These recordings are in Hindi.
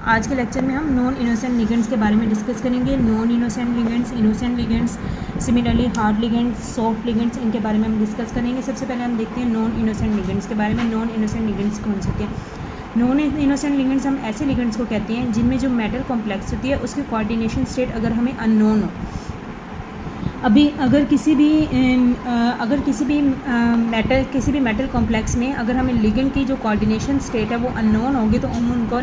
आज के लेक्चर में हम नॉन इनोसेंट लिगेंड्स के बारे में डिस्कस करेंगे। Non innocent ligands, innocent ligands, similarly hard ligands, soft ligands, इनके बारे में हम डिस्कस करेंगे। सबसे पहले हम देखते हैं नॉन इनोसेंट लिगेंड्स के बारे में। नॉन इनोसेंट लिगेंड्स कौन से होते हैं? नॉन इनोसेंट लिगेंड्स हम ऐसे लिगेंड्स को कहते हैं जिनमें जो मेटल कॉम्प्लेक्स होती है उसकी कोऑर्डिनेशन स्टेट अगर हमें अननोन हो। अभी अगर किसी भी मेटल कॉम्प्लेक्स में अगर हमें लिगेंड की जो कोऑर्डिनेशन स्टेट है वो अननोन होगी तो हम उनको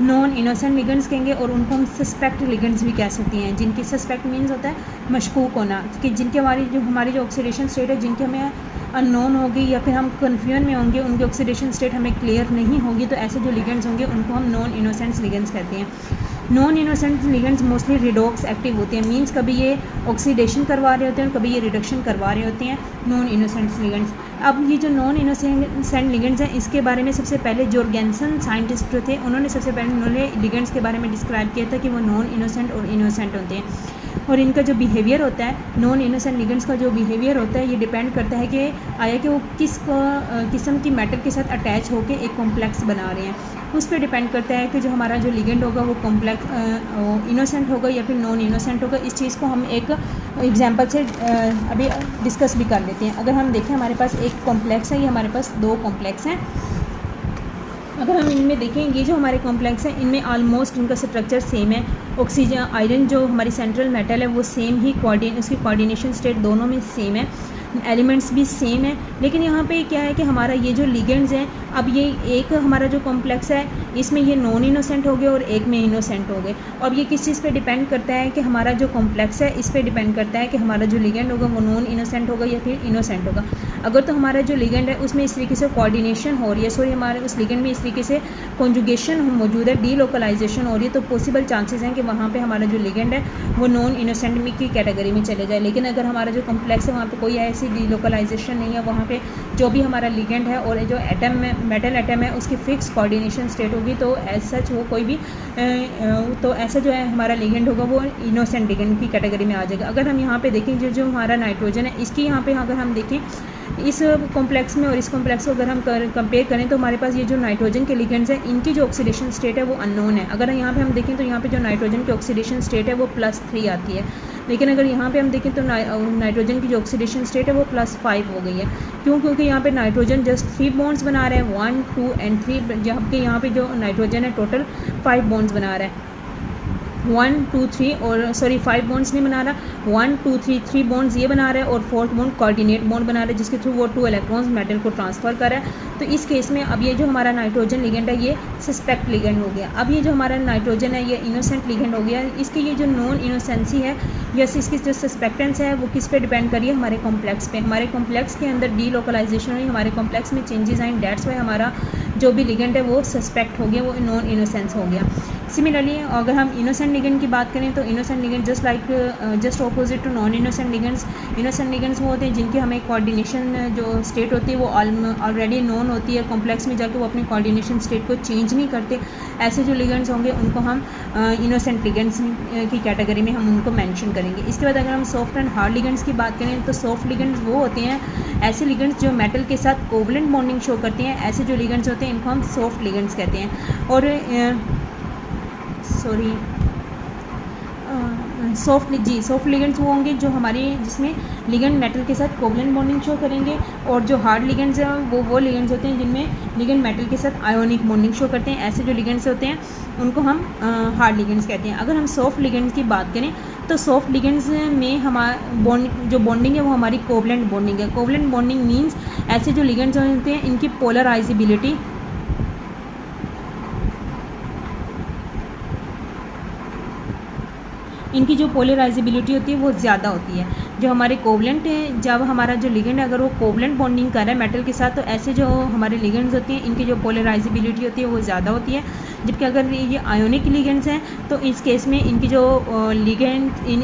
नॉन इनोसेंट लिगेंड्स कहेंगे, और उनको हम सस्पेक्ट लिगेंड्स भी कह सकते हैं। जिनकी सस्पेक्ट मीन्स होता है मशकूक होना, कि जिनके हमारी जो ऑक्सीडेशन स्टेट है जिनके हमें अननोन होगी या फिर हम कन्फ्यूजन में होंगे, उनकी ऑक्सीडेशन स्टेट हमें क्लियर नहीं होगी, तो ऐसे जो लिगेंड्स होंगे उनको हम नॉन इनोसेंट लिगेंड्स कहते हैं। Non innocent ligands mostly redox active होते हैं, मींस कभी ये ऑक्सीडेशन करवा रहे होते हैं और कभी ये रिडक्शन करवा रहे होते हैं, नॉन इनोसेंट लिगेंड्स। अब ये जो नॉन इनोसेंट लिगेंड्स हैं इसके बारे में सबसे पहले जॉर्गेनसन साइंटिस्ट जो थे उन्होंने सबसे पहले उन्होंने लिगेंड्स के बारे में डिस्क्राइब किया था कि वो नॉन इनोसेंट और इनोसेंट होते हैं, और इनका जो बिहेवियर होता है नॉन इनोसेंट लिगेंड्स का जो बिहेवियर होता है ये डिपेंड करता है कि आया कि वो किस किस्म की मेटल के साथ अटैच होकर एक कॉम्प्लेक्स बना रहे हैं, उस पर डिपेंड करता है कि जो हमारा जो लिगेंड होगा वो कॉम्प्लेक्स इनोसेंट होगा या फिर नॉन इनोसेंट होगा। इस चीज़ को हम एक एग्जांपल से अभी डिस्कस भी कर लेते हैं। अगर हम देखें हमारे पास एक कॉम्प्लेक्स है, ये हमारे पास दो कॉम्प्लेक्स हैं। अगर हम इनमें देखें ये जो हमारे कॉम्प्लेक्स हैं इनमें ऑलमोस्ट इनका स्ट्रक्चर सेम है। ऑक्सीजन आयरन जो हमारी सेंट्रल मेटल है वो सेम ही उसकी कोऑर्डिनेशन स्टेट दोनों में सेम है, एलिमेंट्स भी सेम है। लेकिन यहाँ पे क्या है कि हमारा ये जो लिगेंड्स हैं, अब ये एक हमारा जो कॉम्प्लेक्स है इसमें ये नॉन इनोसेंट हो गए और एक में इनोसेंट हो गए। अब ये किस चीज़ पे डिपेंड करता है कि हमारा जो कॉम्प्लेक्स है इस पे डिपेंड करता है कि हमारा जो लिगेंड होगा वो नॉन इनोसेंट होगा या फिर इनोसेंट होगा। अगर तो हमारा जो लिगेंड है उसमें इस तरीके से कोऑर्डिनेशन हो रही है, हमारे उस लिगेंड में इस तरीके से कॉन्जुगेशन मौजूद है, डीलोकलाइजेशन हो रही है, तो पॉसिबल चांसेस हैं कि वहाँ पे हमारा जो लिगेंड है वो नॉन इनोसेंट की कैटेगरी में चले जाए। लेकिन अगर हमारा जो कॉम्प्लेक्स है वहाँ पे कोई ऐसी डीलोकलाइजेशन नहीं है, वहाँ पे जो भी हमारा लिगेंड है और जो एटम में मेटल एटम है उसकी फिक्स कोऑर्डिनेशन स्टेट होगी, तो एज सच वो कोई भी तो ऐसा जो है हमारा लिगेंड होगा वो इनोसेंट लिगेंड की कैटेगरी में आ जाएगा। अगर हम यहाँ पे देखें जो हमारा नाइट्रोजन है इसकी यहाँ पे अगर हम देखें इस कॉम्प्लेक्स में और इस कॉम्प्लेक्स को अगर हम कंपेयर करें तो हमारे पास ये जो नाइट्रोजन के लिगेंड्स हैं इनकी जो ऑक्सीडेशन स्टेट है वो अननोन है। अगर यहाँ पे हम देखें तो यहाँ पे जो नाइट्रोजन की ऑक्सीडेशन स्टेट है वो +3 आती है, लेकिन अगर यहाँ पे हम देखें तो नाइट्रोजन की जो ऑक्सीडेशन स्टेट है वो +5 हो गई है। क्यों? क्योंकि यहाँ पे नाइट्रोजन जस्ट 3 बॉन्ड्स बना रहा है, 1, 2 and 3, जबकि यहाँ पे जो नाइट्रोजन है टोटल 5 बॉन्ड्स बना रहा है, 1, 2, 3 और 5 बॉन्ड्स नहीं बना रहा, 1, 2, 3 बॉन्ड्स ये बना रहा है और 4th बॉन्ड कोऑर्डिनेट बॉन्ड बना रहा है जिसके थ्रू वो 2 इलेक्ट्रॉन्स मेटल को ट्रांसफ़र कर रहा है। तो इस केस में अब ये जो हमारा नाइट्रोजन लिगेंड है ये सस्पेक्ट लिगेंड हो गया। अब ये जो हमारा नाइट्रोजन है ये इनोसेंट लिगेंड हो गया। इसकी ये जो नॉन इनोसेंसी है या इसकी जो सस्पेक्टेंस है वो किस पे डिपेंड करी है? हमारे कॉम्प्लेक्स पे। हमारे कॉम्प्लेक्स के अंदर डीलोकलाइजेशन हुई, हमारे कॉम्प्लेक्स में चेंजेस आए, डेट्स वाई हमारा जो भी लिगेंड है वो सस्पेक्ट हो गया, वो नॉन इनोसेंस हो गया। सिमिलरली अगर हम इनोसेंट लिगेंड की बात करें तो innocent ligand just opposite to non innocent ligands. Innocent ligands वो होते हैं जिनकी हमें कोऑर्डिनेशन जो स्टेट होती है वो ऑलरेडी नॉन होती है, कॉम्प्लेक्स में जाके वो अपनी कोऑर्डिनेशन स्टेट को चेंज नहीं करते। ऐसे जो लिगेंड्स होंगे उनको हम इनोसेंट लिगेंड्स की कैटेगरी में हम उनको मेंशन करेंगे। इसके बाद अगर हम सॉफ्ट एंड हार्ड लिगेंड्स की बात करें तो सॉफ्ट लिगेंड्स वो होते हैं ऐसे लिगेंड्स जो मेटल के साथ कोवलेंट बॉन्डिंग शो करते हैं। ऐसे जो लिगेंड्स होते हैं इनको हम सॉफ्ट लिगेंड्स कहते हैं। और सॉफ्ट लिगेंड्स वो होंगे जो हमारे जिसमें लिगेंड मेटल के साथ कोवलेंट बॉन्डिंग शो करेंगे, और जो हार्ड लिगेंड्स हैं वो लिगेंड्स होते हैं जिनमें लिगेंड मेटल के साथ आयोनिक बॉन्डिंग शो करते हैं। ऐसे जो लिगेंड्स होते हैं उनको हम हार्ड लिगेंड्स कहते हैं। अगर हम सॉफ्ट लिगेंड्स की बात करें तो सॉफ्ट लिगेंड्स में हमारा जो बॉन्डिंग है वो हमारी कोवलेंट बॉन्डिंग है। कोवलेंट बॉन्डिंग मीन्स ऐसे जो लिगेंड्स होते हैं इनकी पोलराइजेबिलिटी इनकी जो पोलराइजेबिलिटी होती है वो ज़्यादा होती है। जो हमारे कोवलेंट है, जब हमारा जो लिगेंड है अगर वो कोवलेंट बॉन्डिंग कर रहा है मेटल के साथ तो ऐसे जो हमारे लिगेंड्स होती हैं इनकी जो पोलराइजेबिलिटी होती है वो ज़्यादा होती है। जबकि अगर ये आयोनिक लिगेंड्स हैं तो इस केस में इनकी जो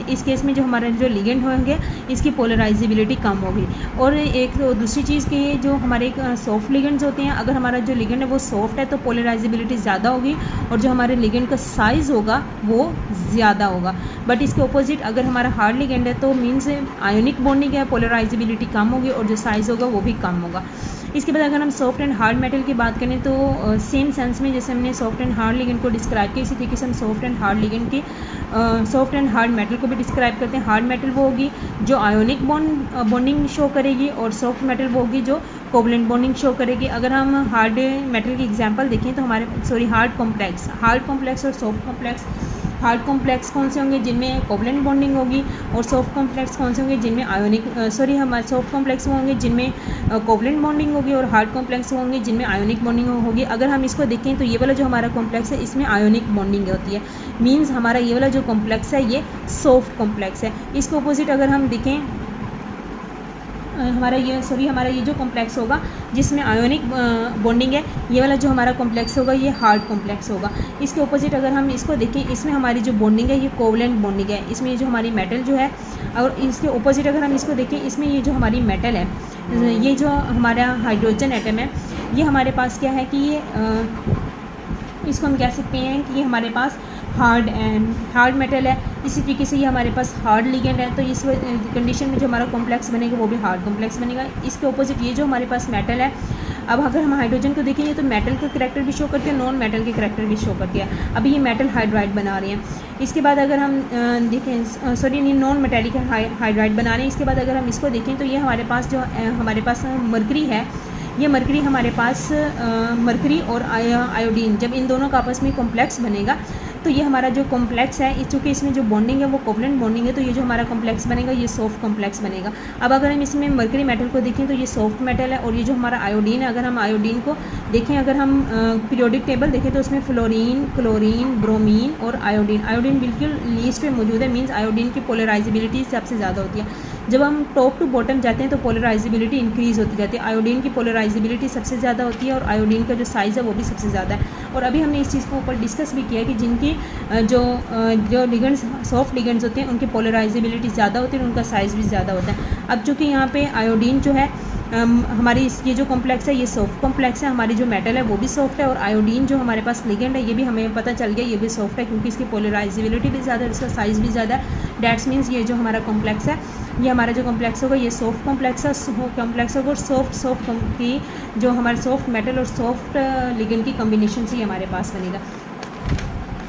इस केस में जो हमारे जो लिगेंड होंगे इसकी पोलराइजेबिलिटी कम होगी। और एक दूसरी चीज़ की जो हमारे सॉफ्ट लिगेंड्स होते हैं, अगर हमारा जो लिगेंड है वो सॉफ्ट है तो पोलराइजेबिलिटी ज़्यादा होगी और जो हमारे लिगेंड का साइज़ होगा वो ज़्यादा होगा। बट इसके ऑपोजिट अगर हमारा हार्ड लिगेंड है तो मीन्स आयोनिक बॉन्डिंग है, पोलराइजेबिलिटी कम होगी और जो साइज़ होगा वो भी कम होगा। इसके बाद अगर हम सॉफ्ट एंड हार्ड मेटल की बात करें तो सेम सेंस में जैसे हमने सॉफ्ट एंड हार्ड लिगेंड को डिस्क्राइब किया, इसी तरीके से हम सॉफ्ट एंड हार्ड लिगेंड की सॉफ्ट एंड हार्ड मेटल को भी डिस्क्राइब करते हैं। हार्ड मेटल वो होगी जो आयोनिक बॉन्डिंग शो करेगी और सॉफ्ट मेटल वो होगी जो कोवलेंट बॉन्डिंग शो करेगी। अगर हम हार्ड मेटल की एग्जांपल देखें तो हार्ड कॉम्प्लेक्स और सॉफ्ट कॉम्प्लेक्स। हार्ड कॉम्प्लेक्स कौन से होंगे जिनमें कोवलेंट बॉन्डिंग होगी, और सॉफ्ट कॉम्प्लेक्स कौन से होंगे जिनमें सॉफ्ट कॉम्प्लेक्स होंगे जिनमें कोवलेंट बॉन्डिंग होगी, और हार्ड कॉम्प्लेक्स होंगे जिनमें आयोनिक बॉन्डिंग होगी। अगर हम इसको देखें तो ये वाला जो हमारा कॉम्प्लेक्स है इसमें आयोनिक बॉन्डिंग होती है, मीन्स हमारा ये वाला जो कॉम्प्लेक्स है ये सॉफ्ट कॉम्प्लेक्स है। इसके अपोजिट अगर हम देखें हमारा ये जो कॉम्प्लेक्स होगा जिसमें आयोनिक बॉन्डिंग है, ये वाला जो हमारा कॉम्प्लेक्स होगा ये हार्ड कॉम्प्लेक्स होगा। इसके अपोजिट अगर हम इसको देखें, इसमें हमारी जो बॉन्डिंग है ये कोवलेंट बॉन्डिंग है, इसमें ये जो हमारी मेटल जो है, और इसके अपोजिट अगर हम इसको देखें, इसमें ये जो हमारी मेटल है, ये जो हमारा हाइड्रोजन एटम है, ये हमारे पास क्या है कि ये इसको हम कह सकते हैं कि ये हमारे पास हार्ड मेटल है। इसी तरीके से ये हमारे पास हार्ड लिगेंड है, तो इस कंडीशन में जो हमारा कॉम्प्लेक्स बनेगा वो भी हार्ड कॉम्प्लेक्स बनेगा। इसके अपोजिट ये जो हमारे पास मेटल है, अब अगर हम हाइड्रोजन को देखेंगे तो मेटल का करैक्टर भी शो करती है, नॉन मेटल के करैक्टर भी शो करती है। अभी ये मेटल हाइड्राइड बना रही हैं। इसके बाद अगर हम देखें ये नॉन मेटेलिक हाइड्राइड बना रहे हैं। इसके बाद अगर हम इसको देखें तो ये हमारे पास मरकरी है, ये मरकरी हमारे पास मरकरी और आयोडीन, जब इन दोनों का आपस में कॉम्प्लेक्स बनेगा तो ये हमारा जो कॉम्प्लेक्स है, चूँकि इसमें जो बॉन्डिंग है वो कोवलेंट बॉन्डिंग है, तो ये जो हमारा कॉम्प्लेक्स बनेगा ये सॉफ्ट कॉम्प्लेक्स बनेगा। अब अगर हम इसमें मरकरी मेटल को देखें तो ये सॉफ्ट मेटल है, और ये जो हमारा आयोडीन है, अगर हम आयोडीन को देखें, अगर हम पीरियोडिक टेबल देखें तो उसमें फ्लोरीन, क्लोरीन, ब्रोमीन और आयोडीन बिल्कुल लीस्ट पे मौजूद है, मीन्स आयोडीन की पोलराइजेबिलिटी सबसे ज़्यादा होती है। जब हम टॉप टू बॉटम जाते हैं तो पोलराइजेबिलिटी इंक्रीज़ होती जाती है, आयोडीन की पोलराइजेबिलिटी सबसे ज़्यादा होती है और आयोडीन का जो साइज़ है वो भी सबसे ज़्यादा है। और अभी हमने इस चीज़ को ऊपर डिस्कस भी किया कि जिनकी जो लिगेंड्स सॉफ्ट लिगेंड्स होते हैं उनकी पोलराइजेबिलिटी ज़्यादा होती है और उनका साइज़ भी ज़्यादा होता है। अब चूँकि यहाँ पे आयोडीन जो है हमारी ये जो कॉम्प्लेक्स है ये सॉफ्ट कॉम्प्लेक्स है, हमारी जो मेटल है वो भी सॉफ्ट है, और आयोडीन जो हमारे पास लिगेंड है ये भी हमें पता चल गया ये भी सॉफ्ट है, क्योंकि इसकी पोलराइजेबिलिटी भी ज़्यादा है, इसका साइज़ भी ज़्यादा है। डैट्स मीन्स ये जो हमारा कॉम्प्लेक्स है, ये हमारा जो कॉम्प्लेक्स होगा ये सॉफ्ट कॉम्प्लेक्स होगा, और सॉफ्ट की जो हमारे सॉफ्ट मेटल और सॉफ्ट लिगेंड की कॉम्बिनेशन से हमारे पास बनेगा।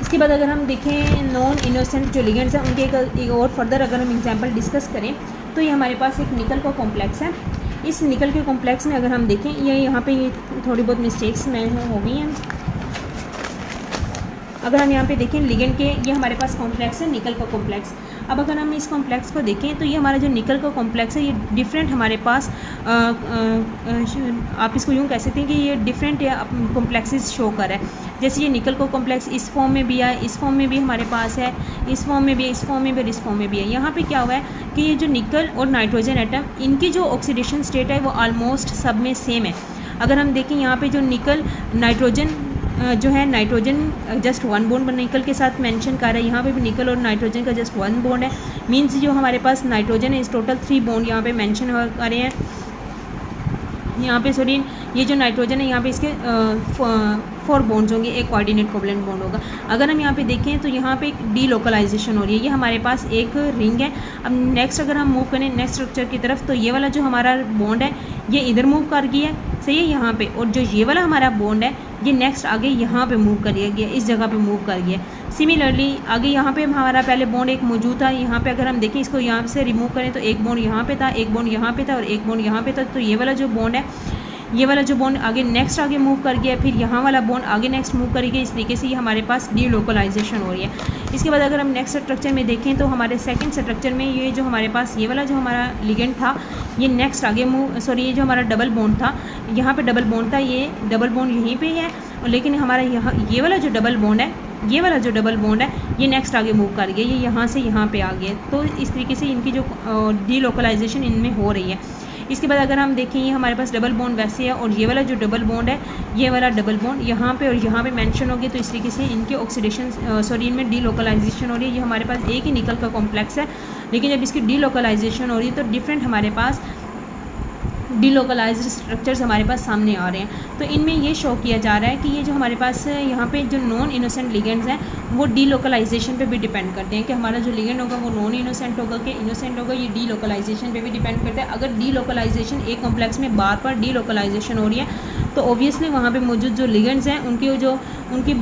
इसके बाद अगर हम देखें नॉन इनोसेंट जो लिगेंड्स हैं उनके एक और फर्दर अगर हम एग्जांपल डिस्कस करें तो ये हमारे पास एक निकल का कॉम्प्लेक्स है। इस निकल के कॉम्प्लेक्स में अगर हम देखें, ये यहाँ पे ये थोड़ी बहुत मिस्टेक्स में हो गई हैं। अगर हम यहाँ पे देखें लिगेंड के, ये हमारे पास कॉम्प्लेक्स है निकल का कॉम्प्लेक्स। अब अगर हम इस कॉम्प्लेक्स को देखें तो ये हमारा जो निकल का कॉम्प्लेक्स है ये डिफरेंट हमारे पास आप इसको यूँ कह सकते हैं कि ये डिफरेंट कॉम्प्लेक्सेस शो कर है। जैसे ये निकल का कॉम्प्लेक्स इस फॉर्म में भी है, इस फॉर्म में भी हमारे पास है, इस फॉर्म में भी है, इस फॉर्म में भी और इस फॉर्म में भी है। यहाँ पे क्या हुआ है कि ये जो निकल और नाइट्रोजन एटम इनकी जो ऑक्सीडेशन स्टेट है वो ऑलमोस्ट सब में सेम है। अगर हम देखें यहाँ पे जो निकल नाइट्रोजन जो है, नाइट्रोजन जस्ट वन बॉन्ड निकल के साथ मेंशन कर रहा है, यहाँ पे भी निकल और नाइट्रोजन का जस्ट वन बॉन्ड है, मींस जो हमारे पास नाइट्रोजन है इस टोटल 3 बॉन्ड यहाँ पे मेंशन कर रहे हैं। यहाँ पे सॉरी ये जो नाइट्रोजन है यहाँ पे इसके 4 बॉन्ड्स होंगे, एक कोऑर्डिनेट कोवलेंट बॉन्ड होगा। अगर हम यहाँ पे देखें तो यहाँ पे एक डीलोकलाइजेशन हो रही है, ये हमारे पास एक रिंग है। अब नेक्स्ट अगर हम मूव करें नेक्स्ट स्ट्रक्चर की तरफ तो ये वाला जो हमारा बॉन्ड है ये इधर मूव कर गया है, सही है यहाँ पे, और जो ये वाला हमारा बॉन्ड है ये नेक्स्ट आगे यहाँ पे मूव कर गया, इस जगह पे मूव कर गया। सिमिलरली आगे यहाँ पे हमारा पहले बॉन्ड एक मौजूद था, यहाँ पे अगर हम देखें इसको यहाँ से रिमूव करें तो एक बॉन्ड यहाँ पे था, एक बॉन्ड यहाँ पे था और एक बॉन्ड यहाँ पे था। तो ये वाला जो बॉन्ड है, ये वाला जो बॉन्ड आगे नेक्स्ट आगे मूव कर गया, फिर यहाँ वाला बॉन्ड आगे नेक्स्ट मूव करेगा। इस तरीके से ये हमारे पास डीलोकलाइजेशन हो रही है। इसके बाद अगर हम नेक्स्ट स्ट्रक्चर में देखें तो हमारे सेकंड स्ट्रक्चर में ये जो हमारे पास ये वाला जो हमारा लिगेंड था ये नेक्स्ट आगे ये जो हमारा डबल बॉन्ड था, यहाँ पे डबल बॉन्ड था, ये डबल बॉन्ड यहीं पे है, और लेकिन हमारा यहाँ ये वाला जो डबल बॉन्ड है, ये वाला जो डबल बॉन्ड है ये नेक्स्ट आगे मूव कर गया, ये यहाँ से यहाँ पे आ गया। तो इस तरीके से इनकी जो डीलोकलाइजेशन इनमें हो रही है। इसके बाद अगर हम देखें ये हमारे पास डबल बॉन्ड वैसे है, और ये वाला जो डबल बॉन्ड है ये वाला डबल बॉन्ड यहाँ पे और यहाँ पे मेंशन हो गया। तो इस तरीके से इनके ऑक्सीडेशन इनमें डीलोकलाइजेशन हो रही है। ये हमारे पास एक ही निकल का कॉम्प्लेक्स है, लेकिन जब इसकी डीलोकलाइजेशन हो रही है तो डिफरेंट हमारे पास डीलोकलाइज्ड स्ट्रक्चर्स हमारे पास सामने आ रहे हैं। तो इनमें ये शो किया जा रहा है कि ये जो हमारे पास यहाँ पे जो नॉन इनोसेंट लिगेंड्स हैं वो डीलोकलाइजेशन पे भी डिपेंड करते हैं कि हमारा जो लिगेंड होगा वो नॉन इनोसेंट होगा कि इनोसेंट होगा, ये डीलोकलाइजेशन पे भी डिपेंड करता है। अगर डीलोकलाइजेशन एक कॉम्प्लेक्स में बार बार डीलोकलाइजेशन हो रही है तो ऑब्वियसली वहाँ पे मौजूद जो लिगेंड्स हैं उनकी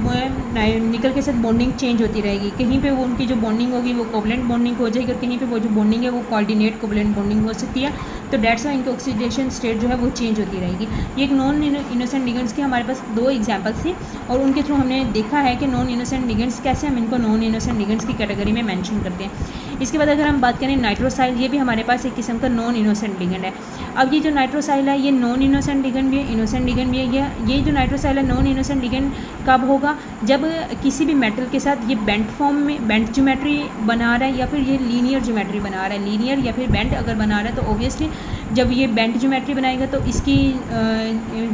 निकल के साथ बॉन्डिंग चेंज होती रहेगी। कहीं पे वो उनकी जो बॉन्डिंग होगी वो कोवलेंट बॉन्डिंग हो जाएगी और कहीं पे वो जो बॉन्डिंग है वो कोऑर्डिनेट कोवलेंट बॉन्डिंग हो सकती है। तो डेट्स वाई इनकी ऑक्सीडेशन स्टेट जो है वो चेंज होती रहेगी। ये एक नॉन इनोसेंट लिगेंड्स की हमारे पास 2 एग्जांपल्स थी और उनके थ्रू हमने देखा है कि नॉन इनोसेंट लिगेंड्स कैसे हम इनको नॉन इनोसेंट लिगेंड्स की कैटेगरी में मेंशन करते हैं। इसके बाद अगर हम बात करें नाइट्रोसाइल, ये भी हमारे पास एक किस्म का नॉन इनोसेंट लिगेंड है। अब ये जो नाइट्रोसाइल है ये नॉन इनोसेंट लिगेंड भी है, इनोसेंट लिगेंड भी है। ये जो नाइट्रोसाइल है नॉन इनोसेंट लिगेंड कब होगा? जब किसी भी मेटल के साथ ये बेंट फॉर्म में बेंट ज्योमेट्री बना रहा है या फिर ये लीनियर ज्योमेट्री बना रहा है। लीनियर या फिर बेंट अगर बना रहा है तो ऑब्वियसली जब ये बेंट ज्योमेट्री बनाएगा तो इसकी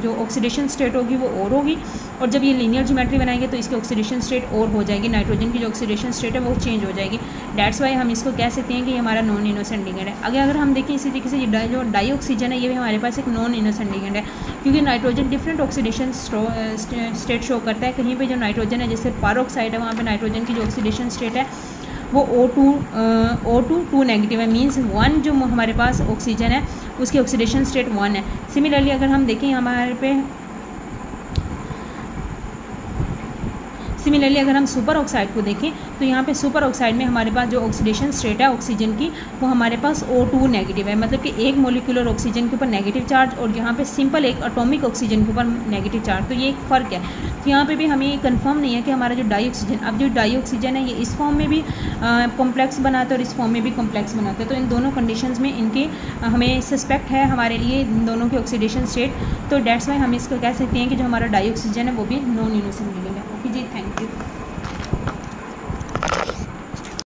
जो ऑक्सीडेशन स्टेट होगी वो और होगी, और जब ये लीनियर ज्योमेट्री बनाएंगे तो इसकी ऑक्सीडेशन स्टेट और हो जाएगी। नाइट्रोजन की जो ऑक्सीडेशन स्टेट है वो चेंज हो जाएगी। डेट्स वाई हम इसको कह सकते हैं कि ये हमारा नॉन इनोसेंट लिगेंड है। अगर हम देखें इसी तरीके से ये जो डाईऑक्सीजन है ये भी हमारे पास एक नॉन इनोसेंट लिगेंड है, क्योंकि nitrogen different oxidation state show करता है। कहीं पे जो नाइट्रोजन है जैसे पारोक्साइड है वहाँ पे नाइट्रोजन की जो ऑक्सीडेशन स्टेट है वो O2 नेगेटिव है, मींस 1 जो हमारे पास ऑक्सीजन है उसकी ऑक्सीडेशन स्टेट 1 है। सिमिलरली अगर हम देखें हमारे पे सिमिलरली अगर हम सुपर ऑक्साइड को देखें तो यहाँ पे सुपर ऑक्साइड में हमारे पास जो ऑक्सीडेशन स्टेट है ऑक्सीजन की वो हमारे पास O2 नेगेटिव है, मतलब कि एक मोलिकुलर ऑक्सीजन के ऊपर नेगेटिव चार्ज और यहाँ पे सिंपल एक एटॉमिक ऑक्सीजन के ऊपर नेगेटिव चार्ज। तो ये एक फ़र्क है। तो यहाँ पे भी हमें कंफर्म नहीं है कि हमारा जो डाईऑक्सीजन, अब जो डाईऑक्सीजन है ये इस फॉर्म में भी कॉम्प्लेक्स बनाता है और इस फॉर्म में भी कॉम्प्लेक्स बनाता है। तो इन दोनों कंडीशंस में इनके हमें सस्पेक्ट है हमारे लिए इन दोनों की ऑक्सीडेशन स्टेट। तो डेट्स वाई हम इसको कह सकते हैं कि जो हमारा डाईऑक्सीजन है वो भी नॉन इनोसेंट